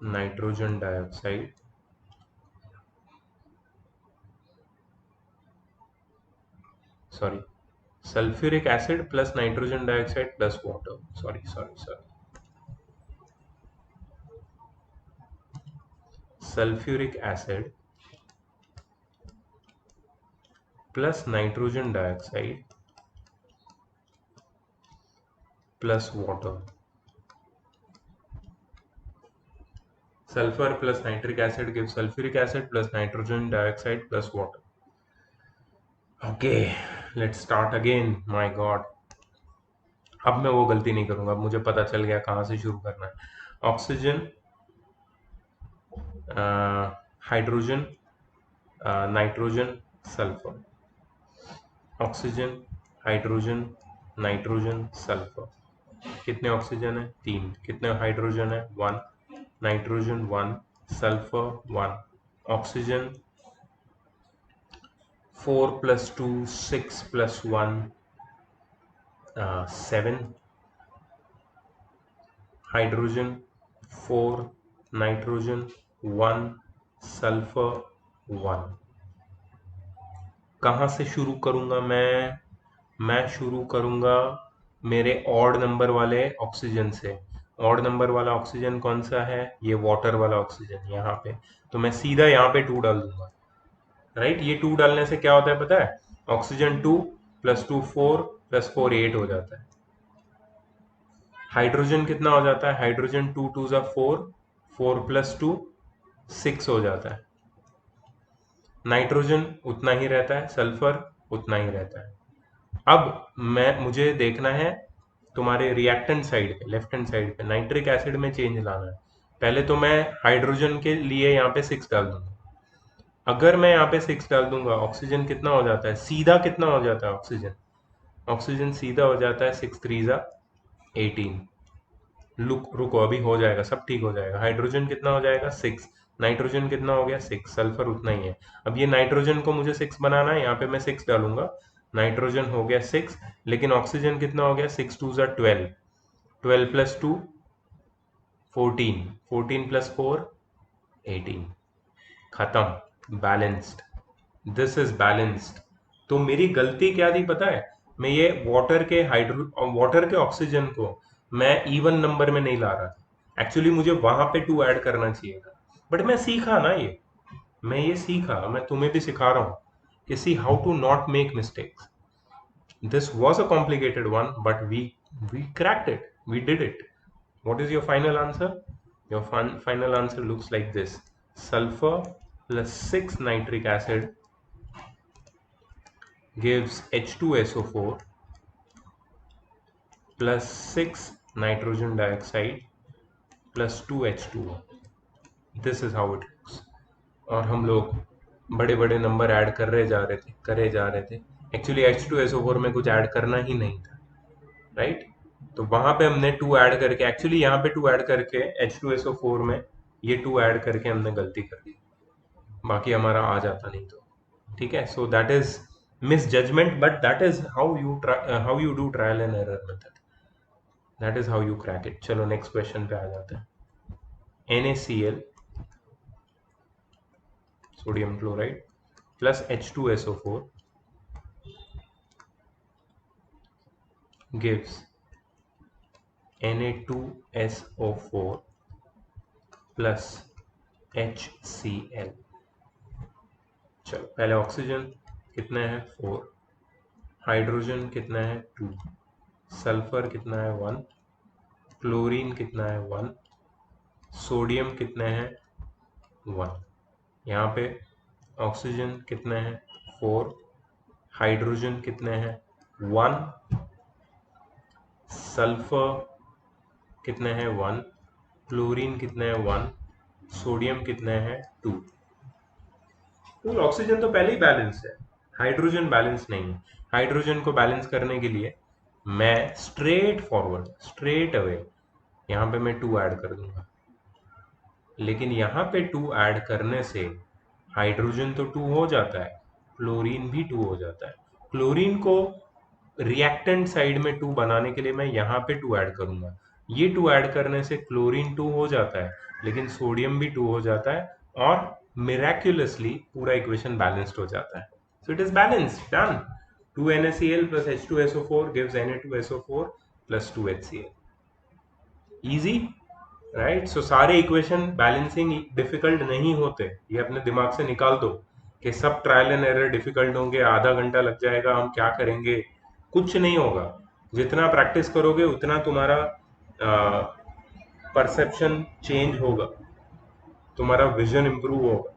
nitrogen dioxide sorry sulfuric acid plus nitrogen dioxide plus water. Sorry. Sulfuric acid plus nitrogen dioxide plus water. Sulfur plus nitric acid gives sulfuric acid plus nitrogen dioxide plus water. Okay, let's start again. My god. अब मैं वो गलती नहीं करूंगा, अब मुझे पता चल गया कहाँ से शुरू करना है। Oxygen, hydrogen, nitrogen, sulphur. Oxygen, hydrogen, nitrogen, sulphur. कितने ऑक्सीजन है? 3। कितने हाइड्रोजन है? 1। Nitrogen 1, sulphur 1। Oxygen 4 + 2 6 + 1 7। Hydrogen 4, nitrogen 1, sulphur 1। कहाँ से शुरू करूंगा मैं शुरू करूंगा मेरे ऑड नंबर वाले ऑक्सीजन से। ऑड नंबर वाला ऑक्सीजन कौन सा है? ये वाटर वाला ऑक्सीजन यहाँ पे। तो मैं सीधा यहाँ पे 2 डाल दूंगा, राइट। ये 2 डालने से क्या होता है पता है? ऑक्सीजन 2 + 2 4 + 4 8 हो जाता है। हाइड्रोजन कितना हो जाता है? हाइड्रोजन 2 2 ज़ा 4, 4 + 2 6 हो जाता है। नाइट्रोजन उतना ही रहता है, सल्फर उतना ही रहता है। अब मुझे देखना है तुम्हारे रिएक्टेंट साइड पे, लेफ्ट हैंड साइड पे नाइट्रिक एसिड में चेंज लाना है। पहले तो मैं हाइड्रोजन के लिए यहाँ पे 6 डाल दूंगा। अगर मैं यहाँ पे 6 डाल दूंगा, ऑक्सीजन कितना हो जाता है? सीधा कितना हो जाता है ऑक्सीजन? ऑक्सीजन सीधा हो जाता है 6 3 ज़ा 18। रुको, अभी हो जाएगा, सब ठीक हो जाएगा। हाइड्रोजन कितना हो जाएगा? 6। नाइट्रोजन कितना हो गया? 6। सल्फर उतना ही है। अब ये नाइट्रोजन को मुझे 6 बनाना है, यहाँ पे मैं 6 डालूंगा। नाइट्रोजन हो गया 6, लेकिन ऑक्सीजन कितना हो गया? 6 2 ज़ा 12, 12 + 2 14, 14 + 4 18। खत्म, बैलेंस्ड। This is balanced. तो मेरी गलती क्या थी पता है? मैं ये वाटर के ऑक्सीजन को मैं इवन नंबर में नहीं ला रहा था। एक्चुअली मुझे वहां पे 2 ऐड करना चाहिए था, बट मैं सीखा ना ये। मैं ये सीखा, मैं तुम्हें भी सिखा रहा हूँ कि see how to not make mistakes. This was a complicated one, but we cracked it. We did it. What is your final answer? Your final answer looks like this: sulfur plus 6 nitric acid gives H2SO4 plus 6 nitrogen dioxide plus 2H2O. This is how it looks. और हम लोग बड़े बड़े number add करे जा रहे थे। Actually H2SO4 में कुछ ऐड करना ही नहीं था, राइट। तो वहां पे हमने 2 ऐड करके, एक्चुअली यहाँ पे 2 ऐड करके H2SO4 में ये 2 ऐड करके हमने गलती कर दी, बाकी हमारा आ जाता नहीं। तो ठीक है, so that is misjudgement, but that is how you do trial and error method. That is how you crack it. चलो नेक्स्ट क्वेश्चन पे आ जाते हैं। NaCl, sodium chloride, plus H2SO4 gives Na2SO4 plus HCl। चलो पहले oxygen कितने हैं? 4। Hydrogen कितना है? 2। सल्फर कितना है? 1। क्लोरीन कितना है? 1। सोडियम कितने हैं? 1। यहाँ पे ऑक्सीजन कितने हैं? 4। हाइड्रोजन कितने हैं? 1। सल्फर कितने हैं? 1। क्लोरीन कितने हैं? 1। सोडियम कितने हैं? 2। तो ऑक्सीजन तो पहले ही बैलेंस है, हाइड्रोजन बैलेंस नहीं है। हाइड्रोजन को बैलेंस करने के लिए मैं स्ट्रेट अवे यहाँ पे मैं 2 ऐड कर दूंगा। लेकिन यहाँ पे 2 ऐड करने से हाइड्रोजन तो 2 हो जाता है, क्लोरीन भी 2 हो जाता है। क्लोरीन को रिएक्टेंट साइड में 2 बनाने के लिए मैं यहाँ पे 2 ऐड करूंगा। ये 2 ऐड करने से क्लोरीन 2 हो जाता है, लेकिन सोडियम भी 2 हो जाता है, और मिराक्युलसली पूरा इक्वेशन बैलेंस्ड हो जाता है। So it is balanced, done. 2NaCl plus H2SO4 gives Na2SO4 plus 2HCl. Easy, right. So सारे इक्वेशन बैलेंसिंग डिफिकल्ट नहीं होते, ये अपने दिमाग से निकाल दो कि सब ट्रायल एंड एरर डिफिकल्ट होंगे, आधा घंटा लग जाएगा, हम क्या करेंगे। कुछ नहीं होगा। जितना प्रैक्टिस करोगे उतना तुम्हारा परसेप्शन चेंज होगा, तुम्हारा विजन इंप्रूव होगा,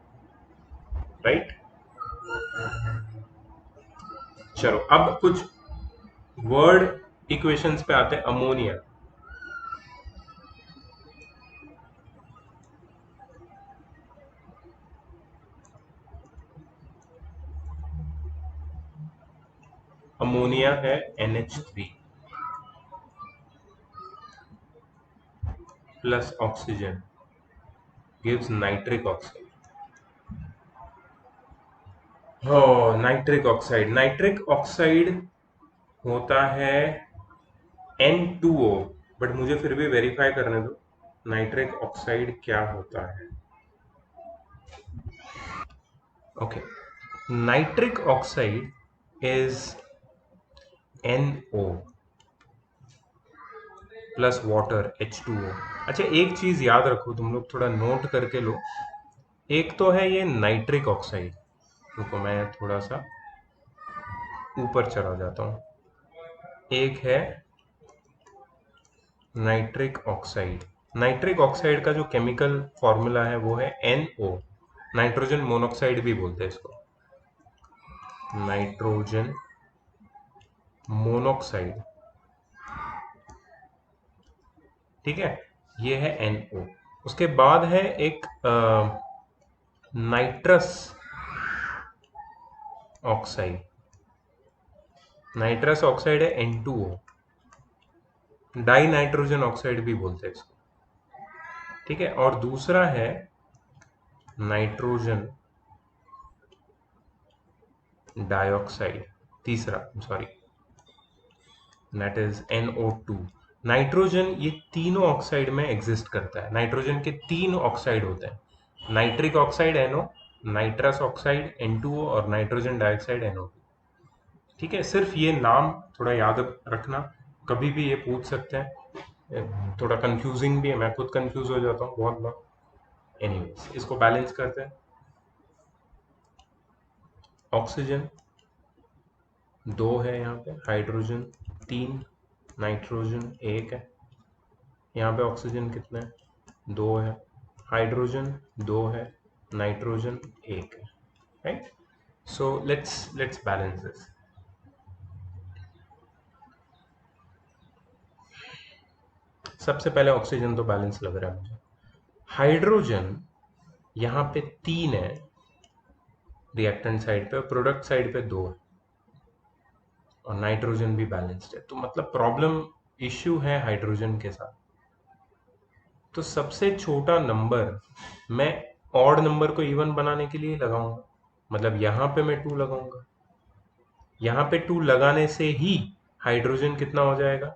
राइट। चलो अब कुछ वर्ड इक्वेशंस पे आते हैं। अमोनिया, अमोनिया है NH3 plus oxygen gives nitric oxide. हो, नाइट्रिक ऑक्साइड होता है N2O, बट मुझे फिर भी वेरीफाई करने दो नाइट्रिक ऑक्साइड क्या होता है। Okay, nitric oxide is NO plus water H2O। अच्छा, एक चीज याद रखो, तुम लोग थोड़ा नोट करके लो। एक तो है ये नाइट्रिक ऑक्साइड, रुको मैं थोड़ा सा ऊपर चला जाता हूँ। एक है नाइट्रिक ऑक्साइड। नाइट्रिक ऑक्साइड का जो केमिकल फॉर्मूला है वो है NO, नाइट्रोजन मोनोऑक्साइड भी बोलते हैं इसको, नाइट्रोजन मोनोऑक्साइड। ठीक है, ये है NO। उसके बाद है एक नाइट्रस ऑक्साइड, नाइट्रस ऑक्साइड है N2O, डाई नाइट्रोजन ऑक्साइड भी बोलते हैं इसको। ठीक है, और दूसरा है नाइट्रोजन डाइऑक्साइड, तीसरा sorry, that is NO2। Nitrogen ये तीनों ऑक्साइड में एग्जिस्ट करता है। नाइट्रोजन के तीन ऑक्साइड होते हैं, nitric oxide NO, nitrous oxide N2O और नाइट्रोजन डाइऑक्साइड NO2। ठीक है, सिर्फ ये नाम थोड़ा याद रखना, कभी भी ये पूछ सकते हैं। थोड़ा कंफ्यूजिंग भी है, मैं खुद कंफ्यूज हो जाता हूँ बहुत बार। एनीवेज, इसको बैलेंस करते हैं। ऑक्सीजन 2 है यहाँ पे, हाइड्रोजन 3, नाइट्रोजन 1 है। यहाँ पे ऑक्सीजन कितना है? 2 है, हाइड्रोजन 2 है, नाइट्रोजन 1 है। Right, so let's balance this. सबसे पहले ऑक्सीजन तो बैलेंस लग रहा है मुझे। हाइड्रोजन यहाँ पे 3 है रिएक्टेंट साइड पे, और प्रोडक्ट साइड पे 2 है, और नाइट्रोजन भी बैलेंस्ड है। तो मतलब प्रॉब्लम इश्यू है हाइड्रोजन के साथ। तो सबसे छोटा नंबर मैं ऑड नंबर को इवन बनाने के लिए लगाऊंगा, मतलब यहाँ पे मैं 2 लगाऊंगा। यहाँ पे 2 लगाने से ही हाइड्रोजन कितना हो जाएगा?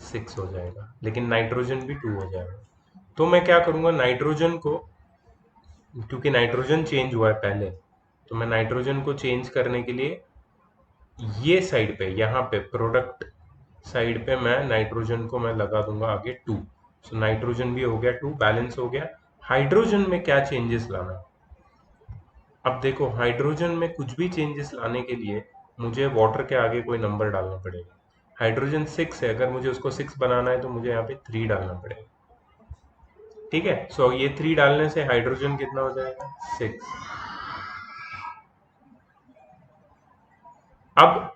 6 हो जाएगा, लेकिन नाइट्रोजन भी 2 हो जाएगा। तो मैं क्या करूंगा, नाइट्रोजन को, क्योंकि नाइट्रोजन चेंज हुआ है पहले, तो मैं नाइट्रोजन को चेंज करने के लिए ये साइड पे, यहाँ पे प्रोडक्ट साइड पे मैं नाइट्रोजन को मैं लगा दूंगा आगे 2। सो नाइट्रोजन भी हो गया 2, बैलेंस हो गया। हाइड्रोजन में क्या चेंजेस लाना है? अब देखो, हाइड्रोजन में कुछ भी चेंजेस लाने के लिए मुझे वाटर के आगे कोई नंबर डालना पड़ेगा। हाइड्रोजन 6 है, अगर मुझे उसको 6 बनाना है तो मुझे यहाँ पे 3 डालना पड़ेगा। ठीक है, सो ये 3 डालने से हाइड्रोजन कितना हो जाएगा? 6। अब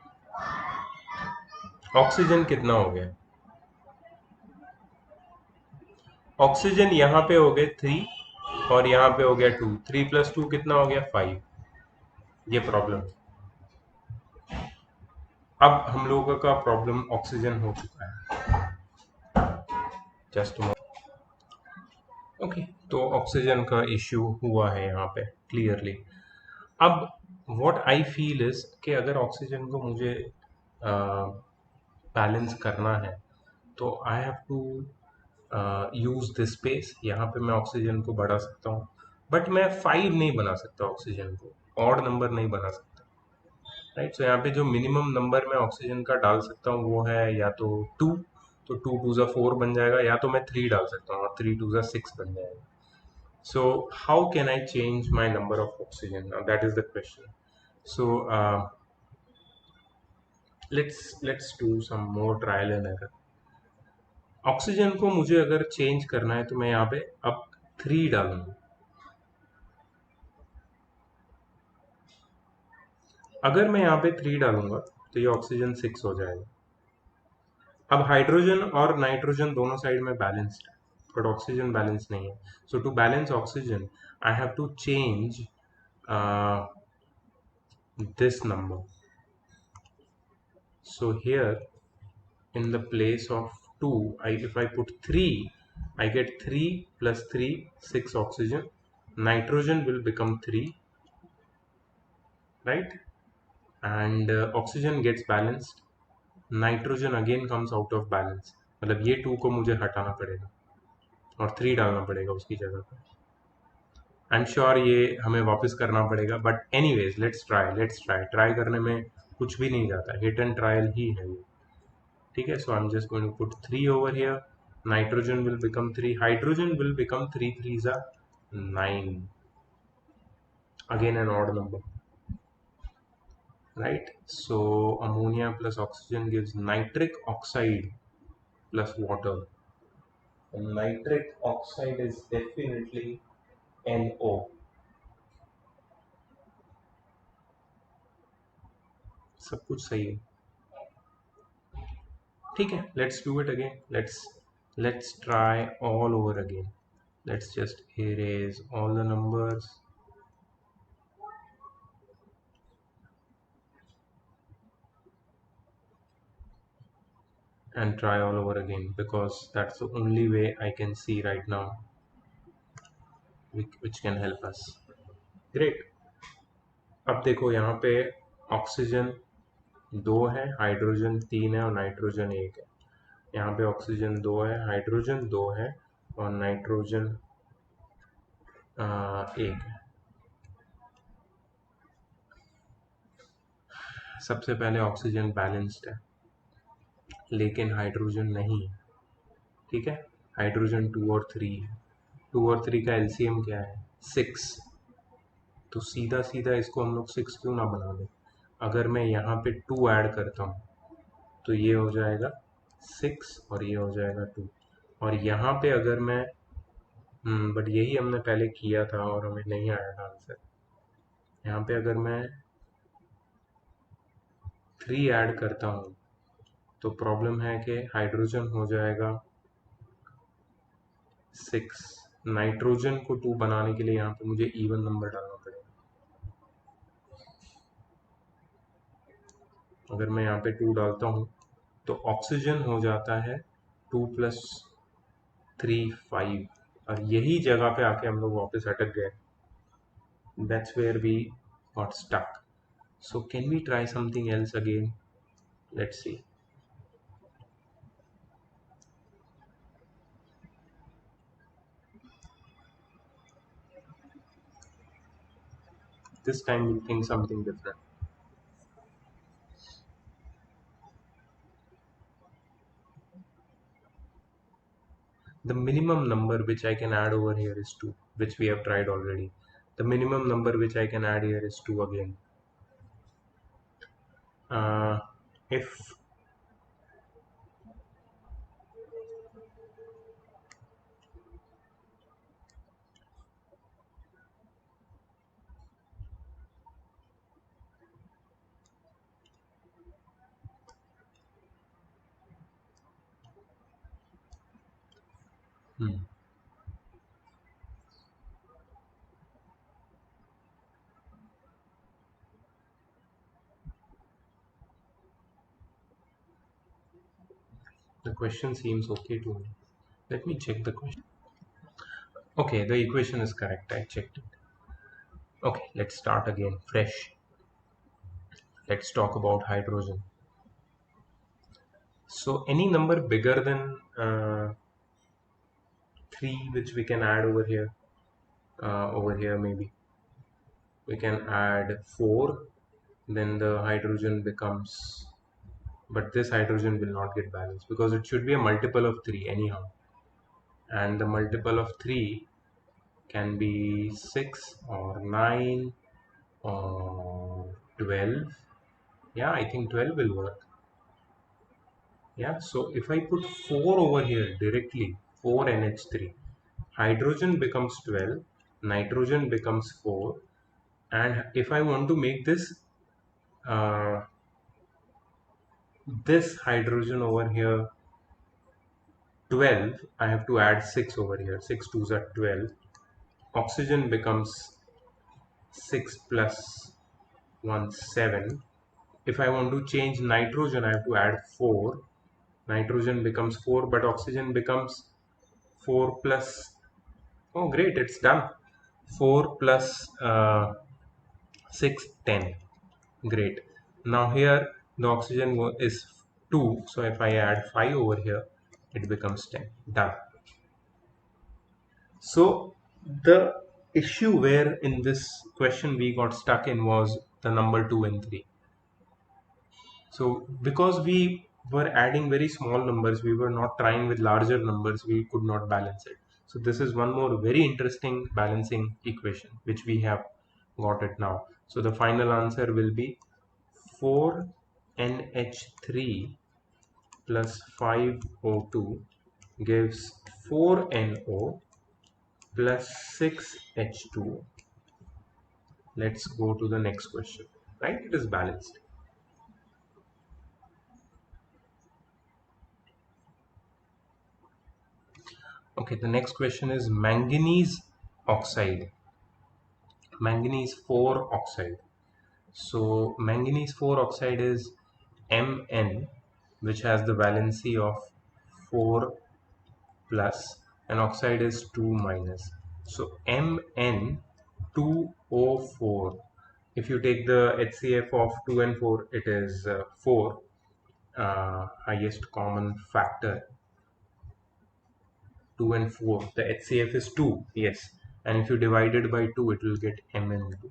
ऑक्सीजन कितना हो गया? ऑक्सीजन यहाँ पे हो गए 3, और यहाँ पे हो गया 2, 3 + 2 कितना हो गया? 5। ये प्रॉब्लम, अब हम लोगों का प्रॉब्लम ऑक्सीजन हो चुका है। जस्ट ओके, तो ऑक्सीजन का इश्यू हुआ है यहाँ पे क्लियरली। अब व्हाट आई फील इज कि अगर ऑक्सीजन को मुझे बैलेंस करना है तो I have to use this space. यहाँ पे मैं ऑक्सीजन को बढ़ा सकता हूँ, बट मैं 5 नहीं बना सकता ऑक्सीजन को, ऑड नंबर नहीं बना सकता। राइट, सो यहाँ पे जो मिनिमम नंबर मैं ऑक्सीजन का डाल सकता हूँ वो है या तो 2, तो 2 2 ज़ा 4 बन जाएगा, या तो मैं 3 डाल सकता हूँ और 3 2 ज़ा 6 बन जाएगा। So how can I change my number of oxygen? Now that is the question. So let's do some more trial and error. Oxygen को मुझे अगर चेंज करना है तो मैं यहाँ पे अब 3 डालूंगा। अगर मैं यहाँ पे 3 डालूंगा तो ये ऑक्सीजन 6 हो जाएगा। अब हाइड्रोजन और नाइट्रोजन दोनों साइड में बैलेंस्ड है, बट ऑक्सीजन बैलेंस नहीं है. So to balance oxygen I have to change this number. So here in the place of 2, if I put 3, I get 3 plus 3, 6 oxygen. Nitrogen will become 3, right? And oxygen gets balanced. Nitrogen again comes out of balance. मतलब ये 2 को मुझे हटाना पड़ेगा और 3 डालना पड़ेगा उसकी जगह पे. आई एम श्योर ये हमें वापस करना पड़ेगा, बट एनीवेज लेट्स ट्राई करने में कुछ भी नहीं जाता, हिट एंड ट्रायल ही है ये. ठीक है. So I am just going to put 3 over here. Nitrogen will become 3, hydrogen will become 3 3s are 9, again an odd number, right? So ammonia plus oxygen gives nitric oxide plus water, and nitric oxide is definitely NO. सब कुछ सही है. ठीक है. Let's do it again. Let's try all over again. Let's just erase all the numbers and try all over again, because that's the only way I can see right now which can help us. Great. अब देखो यहाँ पे oxygen 2 है, hydrogen 3 है और nitrogen 1 है. यहाँ पे ऑक्सीजन 2 है, हाइड्रोजन 2 है और नाइट्रोजन 1 है. सबसे पहले ऑक्सीजन बैलेंस्ड है लेकिन हाइड्रोजन नहीं है. ठीक है. हाइड्रोजन 2 और 3 है. 2 और 3 का एलसीएम क्या है? 6. तो सीधा सीधा इसको हम लोग 6 क्यों ना बना दें. अगर मैं यहाँ पे 2 ऐड करता हूँ तो ये हो जाएगा 6 और ये हो जाएगा 2. और यहाँ पे अगर मैं बट यही हमने पहले किया था और हमें नहीं आया था आंसर. यहाँ पे अगर मैं 3 ऐड करता हूँ तो प्रॉब्लम है कि हाइड्रोजन हो जाएगा 6. नाइट्रोजन को 2 बनाने के लिए यहाँ पे मुझे इवन नंबर डालना पड़ेगा. अगर मैं यहाँ पे 2 डालता हूँ तो ऑक्सीजन हो जाता है 2 प्लस 3 5. और यही जगह पे आके हम लोग वापस अटक गए. That's where we got stuck. So can we try something else again? Let's see. This time we'll think something different. The minimum number which I can add over here is 2, which we have tried already. The minimum number which I can add here is 2 again. If the question seems okay to me. Let me check the question. Okay, the equation is correct. I checked it. Okay, let's start again fresh. Let's talk about hydrogen. So any number bigger than 3 which we can add over here maybe we can add 4, then the hydrogen becomes, but this hydrogen will not get balanced because it should be a multiple of 3 anyhow, and the multiple of 3 can be 6 or 9 or 12. Yeah, I think 12 will work. Yeah, so if I put 4 over here directly, 4 NH3, hydrogen becomes 12, nitrogen becomes 4, and if I want to make uh, this hydrogen over here 12, I have to add 6 over here. 6 twos are 12. Oxygen becomes 6 plus 1, 7. If I want to change nitrogen, I have to add 4. Nitrogen becomes 4, but oxygen becomes 4 plus. Oh, great, it's done. 4 plus 6, 10. Great. Now here the oxygen is 2, so if I add 5 over here, it becomes 10. Done. So the issue where in this question we got stuck in was the number 2 and 3. So because we were adding very small numbers, we were not trying with larger numbers, we could not balance it. So this is one more very interesting balancing equation which we have got it now. So the final answer will be 4NH3 plus 5O2 gives 4NO plus 6H2O. Let's go to the next question. Right? It is balanced. Okay, the next question is manganese oxide. Manganese 4 oxide. So manganese 4 oxide is Mn, which has the valency of 4 plus, and oxide is 2 minus. So Mn2O4. If you take the HCF of 2 and 4, it is 4, highest common factor. 2 and 4, the HCF is 2, yes, and if you divide it by 2 it will get Mn2.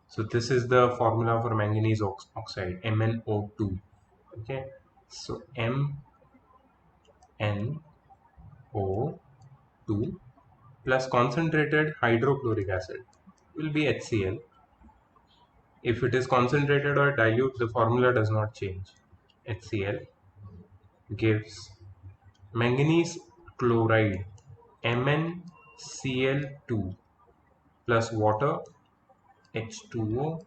So this is the formula for manganese oxide, MnO2. Okay, so MnO2 plus concentrated hydrochloric acid will be HCl. If it is concentrated or dilute, the formula does not change. HCl gives manganese chloride, MnCl2 plus water, H2O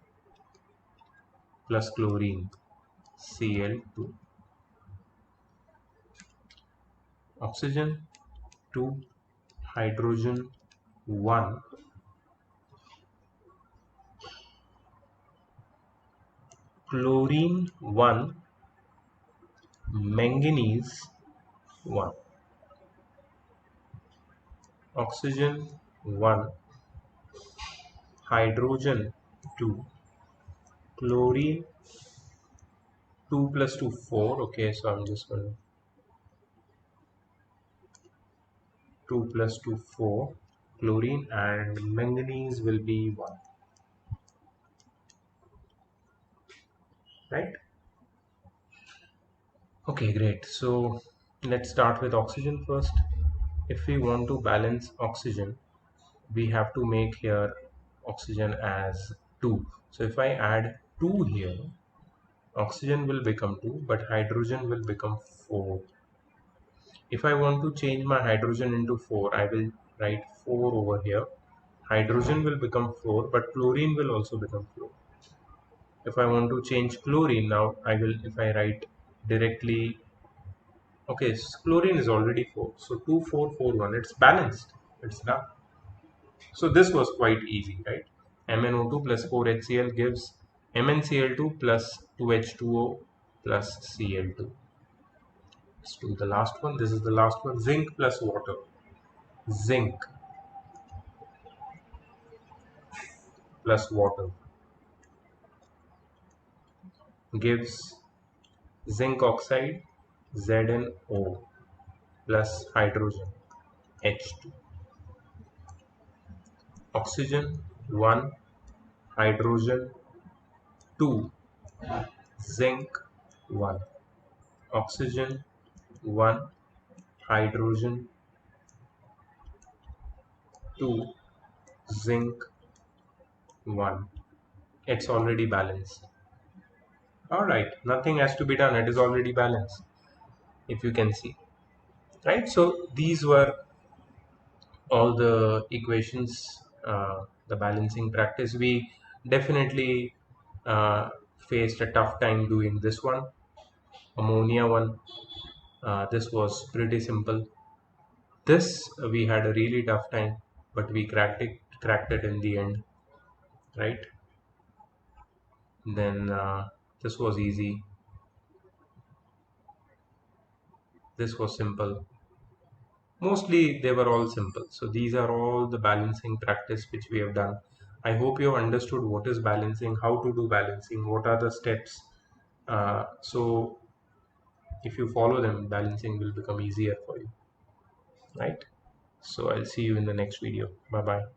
plus chlorine, Cl2. Oxygen 2, hydrogen 1, chlorine 1, manganese 1. Oxygen 1, hydrogen 2, chlorine 2 plus 2, 4. Okay, so I'm just going to 2 plus 2, 4. Chlorine and manganese will be 1. Right? Okay, great. So let's start with oxygen first. If we want to balance oxygen, we have to make here oxygen as 2. So if I add 2 here, oxygen will become 2, but hydrogen will become 4. If I want to change my hydrogen into 4, I will write 4 over here. Hydrogen will become 4, but chlorine will also become 4. If I want to change chlorine now, I will, if I write directly, okay, chlorine is already 4. So 2, 4, 4, 1, it's balanced. It's done. So this was quite easy, right? MnO2 plus 4HCl gives MnCl2 plus 2H2O plus Cl2. Let's do the last one. This is the last one. Zinc plus water. Zinc plus water gives zinc oxide ZnO plus hydrogen H2. Oxygen 1, hydrogen 2, zinc 1. Oxygen 1, hydrogen 2, zinc 1. It's already balanced. Alright, nothing has to be done. It is already balanced, if you can see. Right, so these were all the equations, the balancing practice. We definitely faced a tough time doing this one, ammonia one. This was pretty simple. This we had a really tough time, but we cracked it in the end, right? Then this was easy. This was simple. Mostly they were all simple. So these are all the balancing practice which we have done. I hope you have understood what is balancing, how to do balancing, what are the steps. So if you follow them, balancing will become easier for you, right? So I'll see you in the next video. Bye bye.